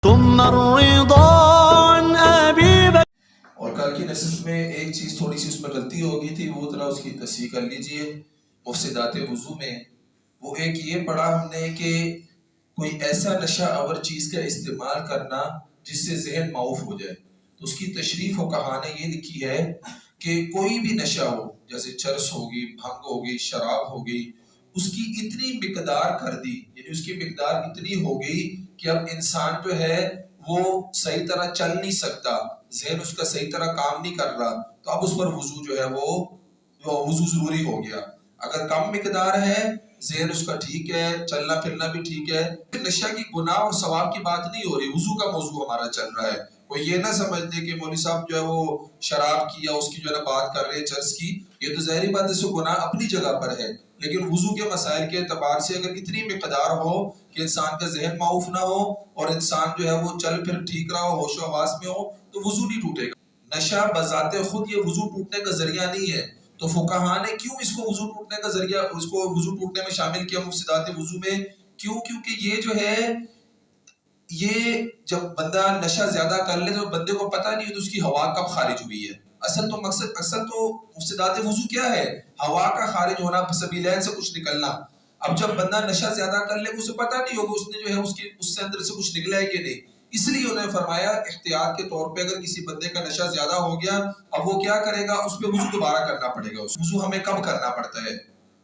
ثم الرضا عن أبي بكر. اور کل کی نصیحت میں ایک چیز تھوڑی سی اس میں غلطی ہو گئی تھی، وہ ذرا اس کی تصحیح کر لیجئے۔ مفسدات وضو میں وہ ایک یہ پڑھا ہم نے کہ کوئی ایسا نشہ آور چیز کا استعمال کرنا جس سے ذہن معوف ہو جائے، تو اس کی تشریف فقہا نے یہ لکھی ہے کہ کوئی بھی نشہ ہو، جیسے چرس ہوگی، بھنگ ہوگی، شراب ہوگی، اس کی اتنی مقدار کر دی، یعنی اس کی مقدار اتنی ہو گئی کہ اب انسان جو ہے وہ صحیح طرح چل نہیں سکتا، ذہن اس کا صحیح طرح کام نہیں کر رہا، تو اب اس پر وضو جو ہے وہ وضو ضروری ہو گیا۔ اگر کم مقدار ہے، ذہن اس کا ٹھیک ہے، چلنا پھرنا بھی ٹھیک ہے، نشہ کی گناہ اور ثواب کی بات نہیں ہو رہی، وضو کا موضوع ہمارا چل رہا ہے۔ کوئی یہ نہ سمجھ دے کہ مولوی صاحب جو ہے وہ شراب کی یا اس کی جو ہے بات کر رہے ہیں، چرس کی، یہ تو ظاہری بات ہے، اس گناہ اپنی جگہ پر ہے، لیکن وضو کے مسائل کے اعتبار سے اگر اتنی مقدار ہو کہ انسان کا ذہن معوف نہ ہو اور انسان جو ہے وہ چل پھر ٹھیک رہا ہو، ہوش و حواس میں ہو، تو وضو نہیں ٹوٹے گا۔ نشہ بذات خود یہ وضو ٹوٹنے کا ذریعہ نہیں ہے، تو فقہا نے کیوں اس کو وضو ٹوٹنے کا ذریعہ، اس کو وضو ٹوٹنے میں شامل کیا مفسدات وضو میں؟ کیوں؟ کیونکہ یہ جو ہے، یہ جب بندہ نشہ زیادہ کر لے تو بندے کو پتہ نہیں ہے تو اس کی ہوا کب خارج ہوئی ہے۔ اصل تو مفسدات وضو کیا ہے؟ ہوا کا خارج ہونا، سبیلین سے کچھ نکلنا۔ اب جب بندہ نشہ زیادہ کر لے اسے پتہ نہیں ہوگا اس نے جو ہے اس سے اندر سے کچھ نکلا ہے کہ نہیں، اس لیے انہوں نے فرمایا احتیاط کے طور پہ اگر کسی بندے کا نشہ زیادہ ہو گیا، اب وہ کیا کرے گا؟ اس پہ وضو دوبارہ کرنا پڑے گا۔ وضو ہمیں کب کرنا پڑتا ہے؟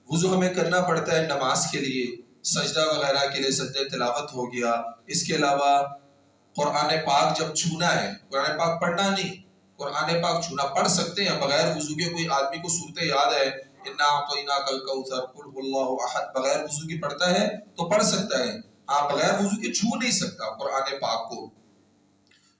وضو ہمیں کرنا پڑتا ہے نماز کے لیے، سجدہ وغیرہ کے لیے، سجدہ تلاوت ہو گیا، اس کے علاوہ قرآن پاک جب چھونا ہے، قرآن پاک پڑھنا نہیں، قرآن پاک چھونا، پڑھ سکتے ہیں بغیر وضو کے، کوئی آدمی کو صورتیں یاد ہے، انا اعطیناک الکوثر قل هو اللہ احد، بغیر وضو کی پڑھتا ہے تو پڑھ سکتا ہے، ہاں بغیر وضو کے چھو نہیں سکتا قرآن پاک کو،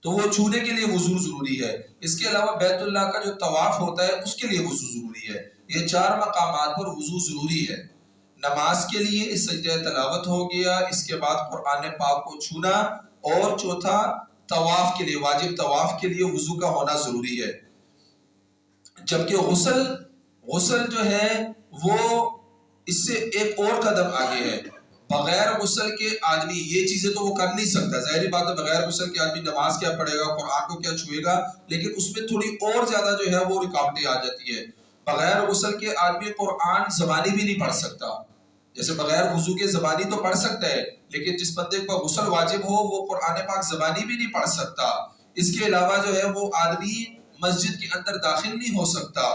تو وہ چھونے کے لیے وضو ضروری ہے۔ اس کے علاوہ بیت اللہ کا جو طواف ہوتا ہے اس کے لیے وضو ضروری ہے۔ یہ 4 مقامات پر وضو ضروری ہے۔ نماز کے لیے سجدہ تلاوت ہو گیا، اس کے بعد قرآن پاک کو چھونا، اور چوتھا طواف کے لیے، واجب طواف کے لیے وضو کا ہونا ضروری ہے۔ جبکہ غسل جو ہے وہ اس سے ایک اور قدم آگے ہے، بغیر غسل کے آدمی یہ چیزیں تو وہ کر نہیں سکتا، ظاہری بات ہے بغیر غسل کے آدمی نماز کیا پڑھے گا، قرآن کو کیا چھوئے گا، لیکن اس میں تھوڑی اور زیادہ جو ہے وہ رکاوٹیں آ جاتی ہے۔ بغیر غسل کے آدمی قرآن زبانی بھی نہیں پڑھ سکتا، جیسے بغیر وضو کے زبانی تو پڑھ سکتا ہے، لیکن جس بندے پر غسل واجب ہو وہ قرآن پاک زبانی بھی نہیں پڑھ سکتا۔ اس کے علاوہ جو ہے وہ آدمی مسجد کے اندر داخل نہیں ہو سکتا۔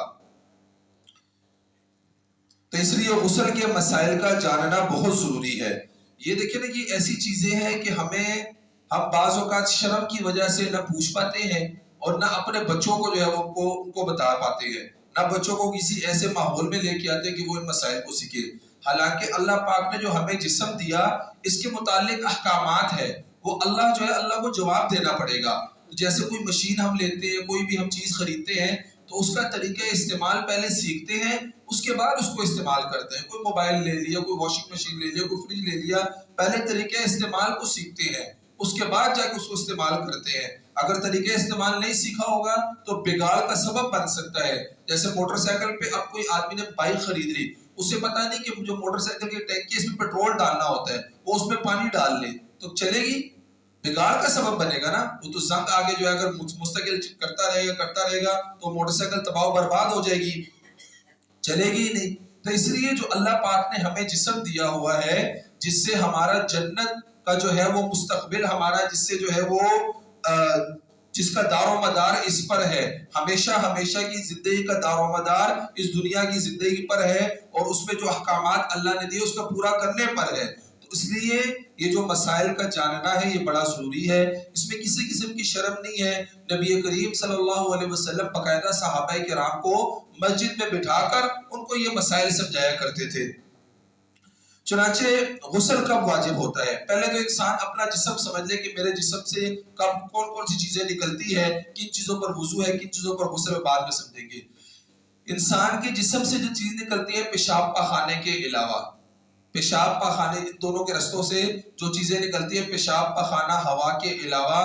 تو اس لیے غسل کے مسائل کا جاننا بہت ضروری ہے۔ یہ دیکھیں نا، یہ ایسی چیزیں ہیں کہ ہم بعض اوقات شرم کی وجہ سے نہ پوچھ پاتے ہیں اور نہ اپنے بچوں کو جو ہے ان کو بتا پاتے ہیں، نہ بچوں کو کسی ایسے ماحول میں لے کے آتے کہ وہ ان مسائل کو سیکھے۔ حالانکہ اللہ پاک نے جو ہمیں جسم دیا، اس کے متعلق احکامات ہے، وہ اللہ جو ہے اللہ کو جواب دینا پڑے گا۔ جیسے کوئی مشین ہم لیتے ہیں، کوئی بھی ہم چیز خریدتے ہیں تو اس کا طریقہ استعمال پہلے سیکھتے ہیں، اس کے بعد اس کو استعمال کرتے ہیں۔ کوئی موبائل لے لیا، کوئی واشنگ مشین لے لیا، کوئی فریج لے لیا، پہلے طریقہ استعمال کو سیکھتے ہیں، اس کے بعد جا کے اس کو استعمال کرتے ہیں۔ اگر طریقہ استعمال نہیں سیکھا ہوگا تو بگاڑ کا سبب بن سکتا ہے۔ جیسے موٹر سائیکل پہ اب کوئی آدمی نے بائک خرید لی، اسے پتا نہیں کہ جو موٹر سائیکل کی ٹینکی اس میں پیٹرول ڈالنا ہوتا ہے، وہ اس میں پانی ڈال لے تو چلے گی؟ بگاڑ کا سبب بنے گا نا۔ وہ تو زنگ آگے جو ہے اگر مستقل کرتا رہے گا تو موٹر سائیکل تباہ و برباد ہو جائے گی، چلے گی ہی نہیں۔ تو اس لیے جو اللہ پاک نے ہمیں جسم دیا ہوا ہے، جس سے ہمارا جنت کا جو ہے وہ مستقبل ہمارا، جس سے جو ہے وہ جس کا دار و مدار اس پر ہے، ہمیشہ کی زندگی کا دار و مدار اس دنیا کی زندگی پر ہے، اور اس میں جو احکامات اللہ نے دیے اس کا پورا کرنے پر ہے۔ تو اس لیے یہ جو مسائل کا جاننا ہے یہ بڑا ضروری ہے، اس میں کسی قسم کی شرم نہیں ہے۔ نبی کریم صلی اللہ علیہ وسلم باقاعدہ صحابہ کرام کو مسجد میں بٹھا کر ان کو یہ مسائل سمجھایا کرتے تھے۔ چنانچہ غسل کب واجب ہوتا ہے؟ پہلے تو انسان اپنا جسم سمجھ لے کہ میرے جسم سے کب کون سی چیزیں نکلتی ہے، کن چیزوں پر وضو ہے، کن چیزوں پر غسل، بعد میں سمجھیں گے۔ انسان کے جسم سے جو چیز نکلتی ہے پیشاب پاخانے کے علاوہ، پیشاب پاخانے ان دونوں کے رستوں سے جو چیزیں نکلتی ہیں، پیشاب پاخانہ ہوا کے علاوہ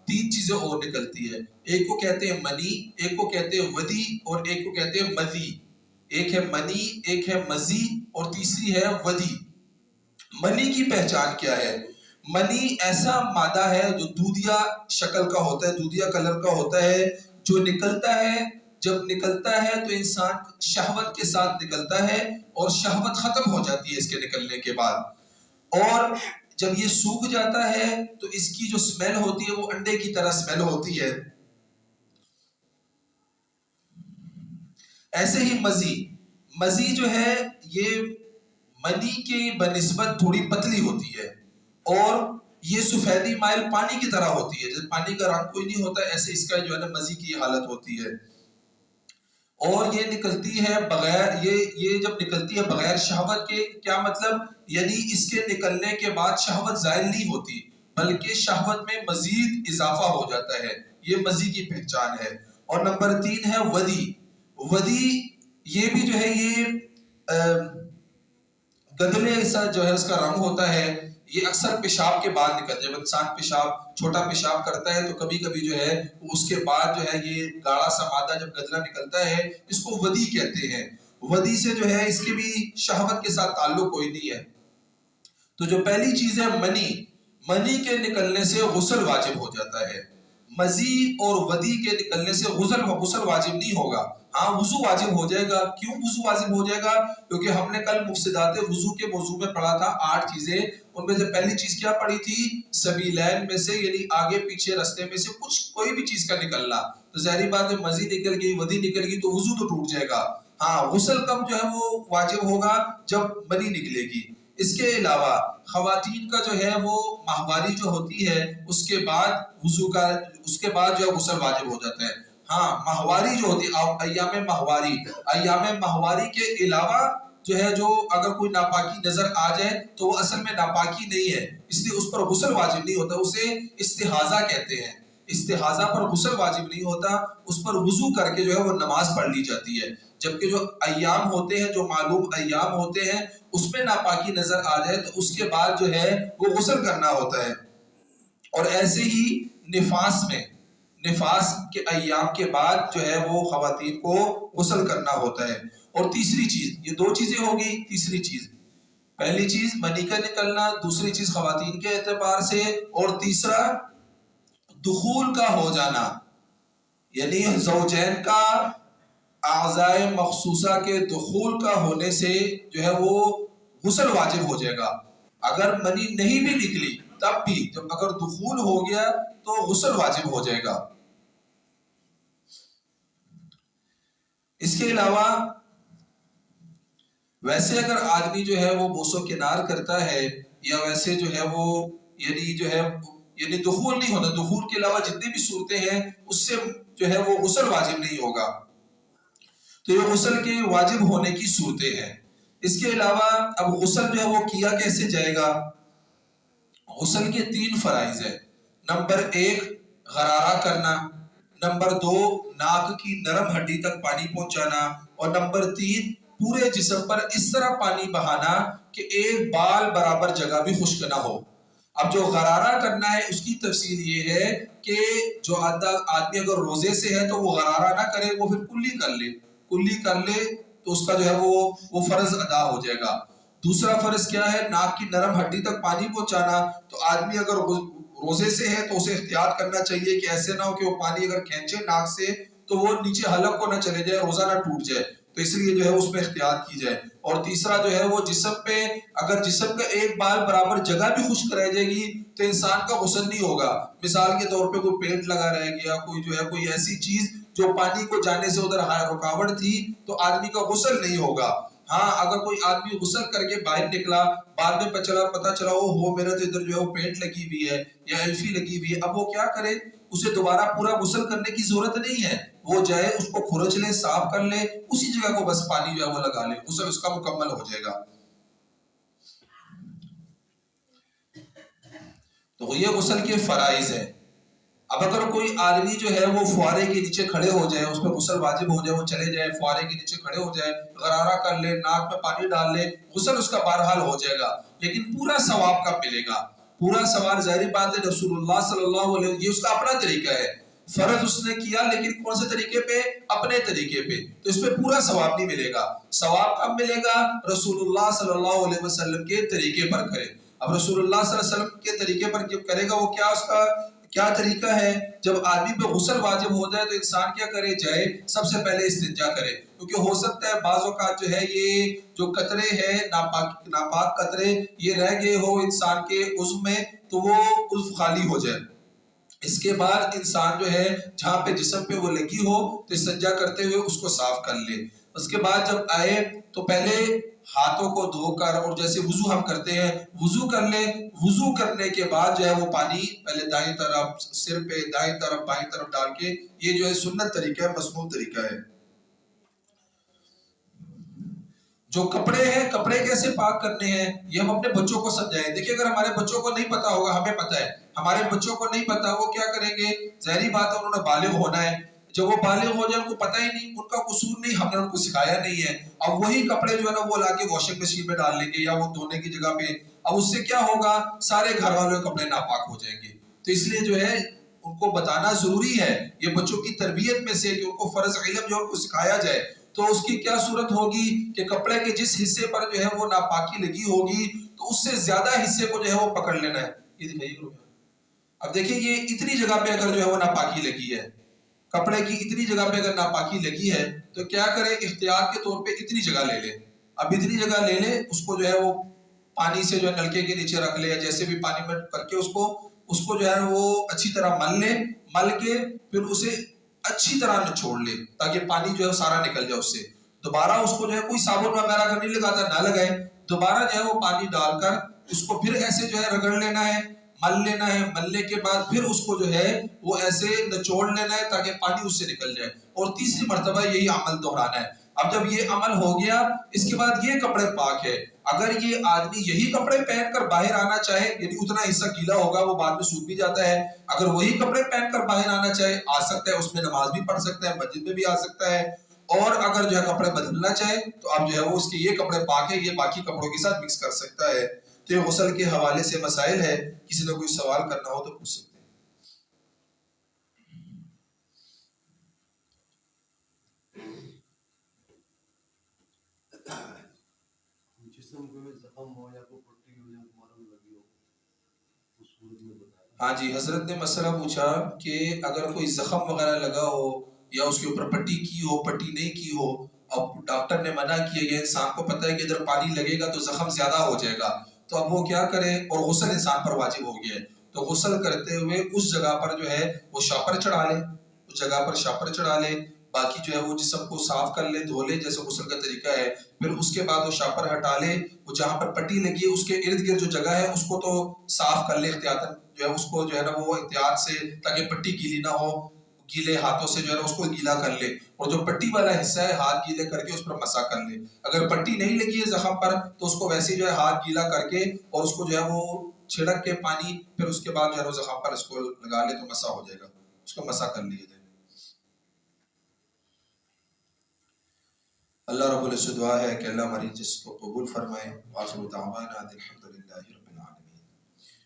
3 چیزیں اور نکلتی ہے۔ ایک کو کہتے ہیں منی، ایک کو کہتے ہیں ودی، اور ایک کو کہتے ہیں مذی۔ ایک ہے منی، ایک ہے مذی، اور تیسری ہے ودی۔ منی کی پہچان کیا ہے؟ منی ایسا مادہ ہے جو دودھیا شکل کا ہوتا ہے، دودھیا کلر کا ہوتا ہے، جو نکلتا ہے، جب نکلتا ہے تو انسان شہوت کے ساتھ نکلتا ہے اور شہوت ختم ہو جاتی ہے اس کے نکلنے کے بعد، اور جب یہ سوکھ جاتا ہے تو اس کی جو سمیل ہوتی ہے وہ انڈے کی طرح سمیل ہوتی ہے۔ ایسے ہی مزی جو ہے یہ منی کی بنسبت تھوڑی پتلی ہوتی ہے، اور یہ سفیدی مائل پانی کی طرح ہوتی ہے، جیسے پانی کا رنگ کوئی نہیں ہوتا ایسے اس کا جو ہے نا مزی کی حالت ہوتی ہے، اور یہ نکلتی ہے بغیر یہ جب نکلتی ہے بغیر شہوت کے، کیا مطلب؟ یعنی اس کے نکلنے کے بعد شہوت زائل نہیں ہوتی بلکہ شہوت میں مزید اضافہ ہو جاتا ہے، یہ مزی کی پہچان ہے۔ اور نمبر 3 ہے ودی، یہ بھی جو ہے یہ گدلے سا جو ہے اس کا رنگ ہوتا ہے، یہ اکثر پیشاب کے بعد نکلتا ہے، جب انسان چھوٹا پیشاب کرتا ہے تو کبھی کبھی جو ہے اس کے بعد جو ہے یہ گاڑھا سا مادہ جب گدلا نکلتا ہے اس کو ودی کہتے ہیں۔ ودی سے جو ہے اس کے بھی شہوت کے ساتھ تعلق کوئی نہیں ہے۔ تو جو پہلی چیز ہے منی کے نکلنے سے غسل واجب ہو جاتا ہے، مزی اور ودی کے نکلنے سے غسل واجب نہیں ہوگا، ہاں وضو واجب ہو جائے گا۔ کیوں وضو واجب ہو جائے گا؟ کیونکہ ہم نے کل مفسدات وضو کے موضوع میں پڑھا تھا 8 چیزیں، ان میں سے پہلی چیز کیا پڑھی تھی؟ سبیلین میں سے، یعنی آگے پیچھے رستے میں سے کوئی بھی چیز کا نکلنا، تو ظاہری بات ہے مزی نکل گئی، ودی نکل گئی تو وضو تو ٹوٹ جائے گا۔ ہاں غسل کب جو ہے وہ واجب ہوگا؟ جب منی نکلے گی۔ اس کے علاوہ خواتین کا جو ہے وہ ماہواری جو ہوتی ہے اس کے بعد جو ہے غسل واجب ہو جاتا ہے۔ ہاں ماہواری جو ہوتی ہے ایام ماہواری کے علاوہ جو ہے جو اگر کوئی ناپاکی نظر آ جائے تو وہ اصل میں ناپاکی نہیں ہے، اس لیے اس پر غسل واجب نہیں ہوتا، اسے استحاضہ کہتے ہیں۔ استحاضہ پر غسل واجب نہیں ہوتا، اس پر وضو کر کے جو ہے وہ نماز پڑھ لی جاتی ہے۔ جبکہ جو ایام ہوتے ہیں، جو معلوم ایام ہوتے ہیں، اس میں ناپاکی نظر آ جائے تو اس کے بعد جو ہے وہ غسل کرنا ہوتا ہے۔ اور ایسے ہی نفاس کے ایام کے بعد جو ہے وہ خواتین کو غسل کرنا ہوتا ہے۔ اور تیسری چیز، یہ 2 چیزیں ہوگی، تیسری چیز، پہلی چیز منی کا نکلنا، دوسری چیز خواتین کے اعتبار سے، اور تیسرا دخول کا ہو جانا، یعنی زوجین کا اعضائے مخصوصہ کے دخول کا ہونے سے جو ہے وہ غسل واجب ہو جائے گا۔ اگر منی نہیں بھی نکلی تب بھی جب اگر دخول ہو گیا تو غسل واجب ہو جائے گا۔ اس کے علاوہ ویسے اگر آدمی جو ہے وہ بوس و کنار کرتا ہے یا ویسے جو ہے وہ یعنی دخول نہیں ہوتا، دخول کے علاوہ جتنی بھی صورتیں ہیں اس سے جو ہے وہ غسل واجب نہیں ہوگا، تو یہ غسل کے واجب ہونے کی صورتیں ہیں۔ اس کے علاوہ اب غسل جو ہے وہ کیا کیسے جائے گا؟ غسل کے 3 فرائض ہیں۔ نمبر 1 غرارہ کرنا، نمبر 2 ناک کی نرم ہڈی تک پانی پہنچانا، اور نمبر 3 پورے جسم پر اس طرح پانی بہانا کہ ایک بال برابر جگہ بھی خشک نہ ہو۔ اب جو غرارہ کرنا ہے اس کی تفصیل یہ ہے کہ جو آدمی اگر روزے سے ہے تو وہ غرارہ نہ کرے، وہ پھر کلی کر لے تو اس کا جو ہے وہ فرض ادا ہو جائے گا۔ دوسرا فرض کیا ہے؟ ناک کی نرم ہڈی تک پانی پہنچانا، تو آدمی اگر روزے سے ہے تو اسے احتیاط کرنا چاہیے کہ ایسے نہ ہو کہ وہ پانی اگر کھینچے ناک سے تو وہ نیچے حلق کو نہ چلے جائے، روزہ نہ ٹوٹ جائے، تو اس لیے جو ہے اس میں احتیاط کی جائے۔ اور تیسرا جو ہے وہ جسم پہ اگر جسم کا ایک بال برابر جگہ بھی خشک رہ جائے گی تو انسان کا غسل نہیں ہوگا۔ مثال کے طور پہ کوئی پینٹ لگا رہ گیا، کوئی ایسی چیز جو پانی کو جانے سے ادھر رکاوٹ تھی تو آدمی کا غسل نہیں ہوگا۔ ہاں اگر کوئی آدمی غسل کر کے باہر نکلا، بعد میں پتا چلا میرا تو ادھر جو ہے وہ پینٹ لگی ہوئی ہے یا ایلفی لگی ہوئی ہے، اب وہ کیا کرے؟ اسے دوبارہ پورا غسل کرنے کی ضرورت نہیں ہے، وہ جائے اس کو کھرچ لے، صاف کر لے، اسی جگہ کو بس پانی جو ہے وہ لگا لے، غسل اس کا مکمل ہو جائے گا۔ تو یہ غسل کے فرائض ہیں۔ اب اگر کوئی آدمی جو ہے وہ فوارے کے نیچے کھڑے ہو جائے، اس پہ غسل واجب ہو جائے، وہ چلے جائے فوارے کے نیچے کھڑے ہو جائے، غرارہ کر لے، ناک میں پانی ڈال لے، غسل اس کا بہرحال ہو جائے گا، لیکن پورا ثواب کب ملے گا؟ پورا ثواب ظاہری بات ہے رسول اللہ صلی اللہ علیہ وسلم، یہ اس کا اپنا طریقہ ہے، فرض اس نے کیا لیکن کون سے طریقے پہ؟ اپنے طریقے پہ، تو اس پہ پورا ثواب نہیں ملے گا۔ ثواب کب ملے گا؟ رسول اللہ صلی اللہ علیہ وسلم کے طریقے پر کرے۔ اب رسول اللہ صلی اللہ علیہ وسلم کے طریقے پر جب کرے گا وہ کیا اس کا کیا طریقہ ہے؟ جب آدمی پہ غسل واجب ہو جائے تو انسان کیا کرے؟ جائے سب سے پہلے استنجا کرے، کیونکہ ہو سکتا ہے بعض اوقات جو ہے یہ جو قطرے ہیں ناپاک قطرے یہ رہ گئے ہو انسان کے عضو میں تو وہ عضو خالی ہو جائے۔ اس کے بعد انسان جو ہے جہاں پہ جسم پہ وہ لگی ہو تو استنجا کرتے ہوئے اس کو صاف کر لے۔ اس کے بعد جب آئے تو پہلے ہاتھوں کو دھو کر، اور جیسے وضو ہم کرتے ہیں وضو کر لے، وضو کرنے کے بعد جو ہے وہ پانی پہلے دائیں طرف سر پہ دائیں طرف بائیں طرف ڈال کے، یہ جو ہے سنت طریقہ ہے، مسنون طریقہ ہے۔ جو کپڑے ہیں، کپڑے کیسے پاک کرنے ہیں یہ ہم اپنے بچوں کو سمجھائیں۔ دیکھیں اگر ہمارے بچوں کو نہیں پتا ہوگا، ہمیں پتا ہے، ہمارے بچوں کو نہیں پتا، وہ کیا کریں گے؟ ظاہری بات ہے انہوں نے بالغ ہونا ہے، جب وہ بالغ ہو جائے ان کو پتہ ہی نہیں، ان کا قصور نہیں، ہم نے ان کو سکھایا نہیں ہے، اب وہی کپڑے جو ہے نا وہ لا کے واشنگ مشین میں ڈال لیں گے یا وہ دھونے کی جگہ پہ، اب اس سے کیا ہوگا؟ سارے گھر والوں کے کپڑے ناپاک ہو جائیں گے۔ تو اس لیے جو ہے ان کو بتانا ضروری ہے، یہ بچوں کی تربیت میں سے کہ ان کو فرض علم جو ان کو سکھایا جائے۔ تو اس کی کیا صورت ہوگی کہ کپڑے کے جس حصے پر جو ہے وہ ناپاکی لگی ہوگی تو اس سے زیادہ حصے کو جو ہے وہ پکڑ لینا ہے۔ یہ دکھائیے، اب دیکھیں یہ اتنی جگہ پہ اگر جو ہے وہ ناپاکی لگی ہے، کپڑے کی اتنی جگہ پہ اگر ناپاکی لگی ہے تو کیا کرے؟ احتیاط کے طور پہ اتنی جگہ لے لے، اب اتنی جگہ لے لے، اس کو جو ہے وہ پانی سے جو ہے نلکے کے نیچے رکھ لے یا جیسے بھی پانی میں کر کے اس کو جو ہے وہ اچھی طرح مل لے، مل کے پھر اسے اچھی طرح نچوڑ لے تاکہ پانی جو ہے سارا نکل جائے اس سے۔ دوبارہ اس کو جو ہے کوئی صابن وغیرہ اگر نہیں لگاتا نہ لگائے، دوبارہ جو ہے وہ پانی ڈال کر اس کو پھر ایسے جو ہے رگڑ لینا ہے، مل لینا ہے، ملنے کے بعد پھر اس کو جو ہے وہ ایسے نچوڑ لینا ہے تاکہ پانی اس سے نکل جائے، اور تیسری مرتبہ یہی عمل دہرانا ہے۔ اب جب یہ عمل ہو گیا اس کے بعد یہ کپڑے پاک ہے۔ اگر یہ آدمی یہی کپڑے پہن کر باہر آنا چاہے، یعنی اتنا حصہ گیلا ہوگا وہ بعد میں سوکھ بھی جاتا ہے، اگر وہی کپڑے پہن کر باہر آنا چاہے آ سکتا ہے، اس میں نماز بھی پڑھ سکتا ہے، مسجد میں بھی آ سکتا ہے، اور اگر جو ہے کپڑے بدلنا چاہے تو اب جو ہے وہ اس کے یہ کپڑے پاک ہے، یہ باقی کپڑوں کے ساتھ مکس کر سکتا ہے۔ تو یہ غسل کے حوالے سے مسائل ہے، کسی نے کوئی سوال کرنا ہو تو پوچھ سکتے ہیں۔ ہاں جی، حضرت نے مسئلہ پوچھا کہ اگر کوئی زخم وغیرہ لگا ہو یا اس کے اوپر پٹی کی ہو، پٹی نہیں کی ہو، اب ڈاکٹر نے منع کیا گیا، انسان کو پتہ ہے کہ ادھر پانی لگے گا تو زخم زیادہ ہو جائے گا، تو اب وہ کیا کرے؟ اور غسل انسان پر واجب ہو گیا ہے، تو غسل کرتے ہوئے اس جگہ پر جو ہے وہ شاپر چڑھا لے، اس جگہ پر شاپر چڑھا لے، باقی جو ہے وہ جسم کو صاف کر لے، دھو لے جیسے غسل کا طریقہ ہے، پھر اس کے بعد وہ شاپر ہٹا لے، وہ جہاں پر پٹی لگی ہے اس کے ارد گرد جو جگہ ہے اس کو تو صاف کر لے احتیاطاً، جو ہے اس کو جو ہے نا وہ احتیاط سے، تاکہ پٹی گیلی نہ ہو، گیلے ہاتھوں سے جو ہے نا اس کو گیلا کر لے، اور جو پٹی والا حصہ ہے ہاتھ گیلے کر کے اس پر مسح کر لے۔ اگر پٹی نہیں لگی ہے زخم پر تو اس کو ویسے ہی جو ہے ہاتھ گیلا کر کے اور اس کو جو ہے وہ چھڑک کے پانی، پھر اس کے بعد جو ہے وہ زخم پر اس کو لگا لے تو مسح ہو جائے گا، اس کو مسح کر لیا جائے۔ اللہ رب العزت دعا ہے کہ اللہ ہماری جس کو قبول فرمائے۔ وآخر دعوانا الحمدللہ رب العالمین،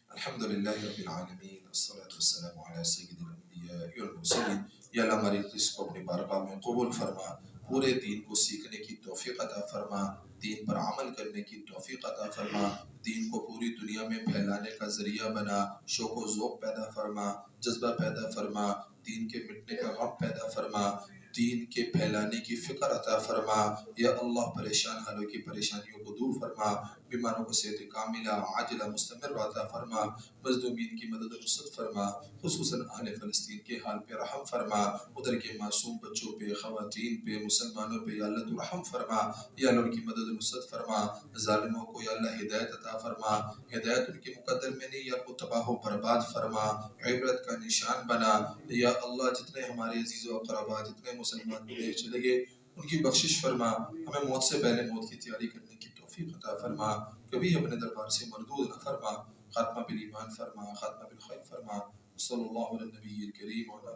الحمدللہ رب العالمین، والصلاة والسلام علی سید الانبیاء والمرسلین۔ یا اللہ ہماری جس کو اپنی بارگاہ میں قبول فرما، پورے دین کو سیکھنے کی توفیق عطا فرما، دین پر عمل کرنے کی توفیق عطا فرما، دین کو پوری دنیا میں پھیلانے کا ذریعہ بنا، شوق و ذوق پیدا فرما، جذبہ پیدا فرما، دین کے مٹنے کا غم پیدا فرما، دین کے پھیلانے کی فکر عطا فرما۔ یا اللہ پریشان حالوں کی پریشانیوں کو دور فرما، بیماروں کو صحت کاملہ عاجلہ مستمر عطا فرما، مظلومین کی مدد و نصرت فرما، خصوصاً اہل فلسطین کے حال پہ رحم فرما، ادھر کے معصوم بچوں پہ، خواتین پہ، مسلمانوں پہ یا اللہ تو رحم فرما، یا اللہ ان کی مدد و نصرت فرما، ظالموں کو یا اللہ ہدایت عطا فرما، ہدایت ان کے مقدر میں نہیں، یا کو تباہ و برباد فرما، عبرت کا نشان بنا۔ یا اللہ جتنے ہمارے عزیز و اقربا جتنے مسلمان دنیا چلے گئے ان کی بخشش فرما، ہمیں موت سے پہلے موت کی تیاری کرنے کی توفیق عطا فرما، کبھی اپنے دربار سے مردود نہ فرما، خاتمہ بالایمان فرما، خاتمہ بالخیر فرما۔ صلی اللہ علیہ نبی الکریم علیہ